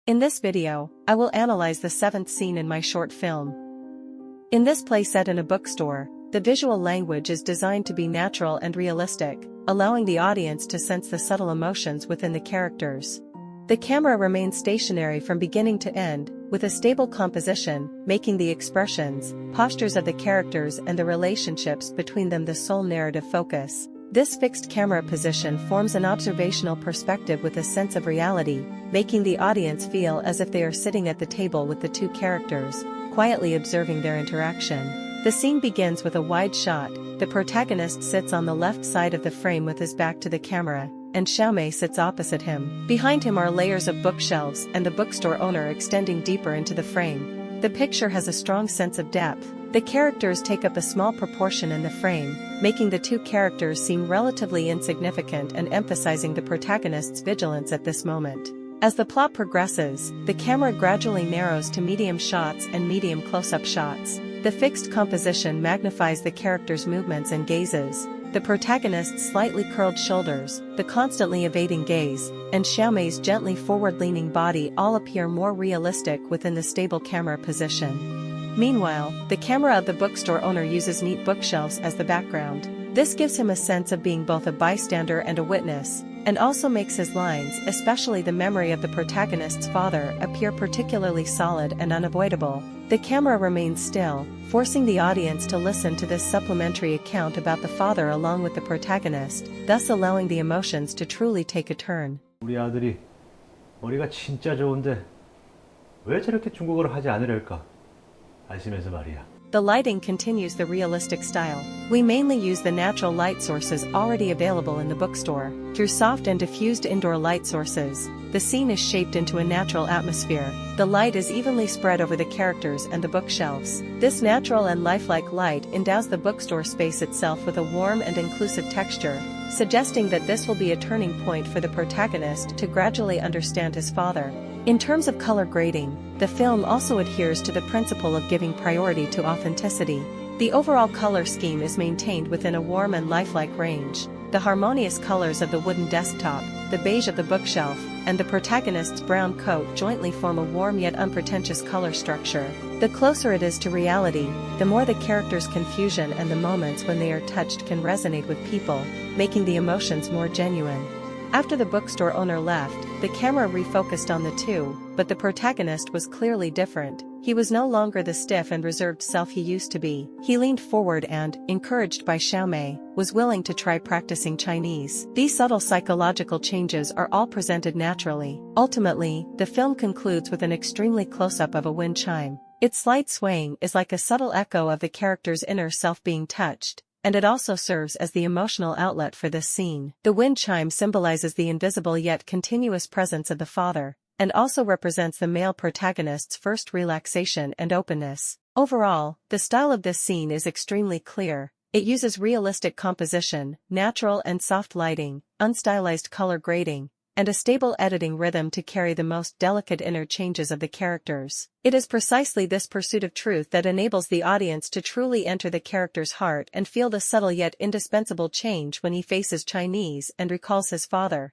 In this video, I will analyze the 7th scene in my short film. In this play set in a bookstore, the visual language is designed to be natural and realistic, allowing the audience to sense the subtle emotions within the characters. The camera remains stationary from beginning to end, with a stable composition, making the expressions, postures of the characters and the relationships between them the sole narrative focus. This fixed camera position forms an observational perspective with a sense of reality, making the audience feel as if they are sitting at the table with the two characters, quietly observing their interaction. The scene begins with a wide shot. The protagonist sits on the left side of the frame with his back to the camera, and Xiaomei sits opposite him. Behind him are layers of bookshelves and the bookstore owner extending deeper into the frame. The picture has a strong sense of depth. The characters take up a small proportion in the frame, making the two characters seem relatively insignificant and emphasizing the protagonist's vigilance at this moment. As the plot progresses, the camera gradually narrows to medium shots and medium close-up shots. The fixed composition magnifies the characters' movements and gazes. The protagonist's slightly curled shoulders, the constantly evading gaze, and Xiaomei's gently forward-leaning body all appear more realistic within the stable camera position. Meanwhile, the camera of the bookstore owner uses neat bookshelves as the background. This gives him a sense of being both a bystander and a witness, and also makes his lines, especially the memory of the protagonist's father, appear particularly solid and unavoidable. The camera remains still, forcing the audience to listen to this supplementary account about the father along with the protagonist, thus allowing the emotions to truly take a turn. 우리 아들이 머리가 진짜 좋은데 왜 저렇게 중국어를 하지 않으려까? 안심해서 말이야. The lighting continues the realistic style. We mainly use the natural light sources already available in the bookstore. Through soft and diffused indoor light sources, the scene is shaped into a natural atmosphere. The light is evenly spread over the characters and the bookshelves. This natural and lifelike light endows the bookstore space itself with a warm and inclusive texture, suggesting that this will be a turning point for the protagonist to gradually understand his father. In terms of color grading, the film also adheres to the principle of giving priority to authenticity. The overall color scheme is maintained within a warm and lifelike range. The harmonious colors of the wooden desktop, the beige of the bookshelf, and the protagonist's brown coat jointly form a warm yet unpretentious color structure. The closer it is to reality, the more the characters' confusion and the moments when they are touched can resonate with people, making the emotions more genuine. After the bookstore owner left, the camera refocused on the two, but the protagonist was clearly different. He was no longer the stiff and reserved self he used to be. He leaned forward and, encouraged by Xiaomei, was willing to try practicing Chinese. These subtle psychological changes are all presented naturally. Ultimately, the film concludes with an extremely close-up of a wind chime. Its slight swaying is like a subtle echo of the character's inner self being touched, and it also serves as the emotional outlet for this scene. The wind chime symbolizes the invisible yet continuous presence of the father, and also represents the male protagonist's first relaxation and openness. Overall, the style of this scene is extremely clear. It uses realistic composition, natural and soft lighting, unstylized color grading, and a stable editing rhythm to carry the most delicate inner changes of the characters. It is precisely this pursuit of truth that enables the audience to truly enter the character's heart and feel the subtle yet indispensable change when he faces Chinese and recalls his father.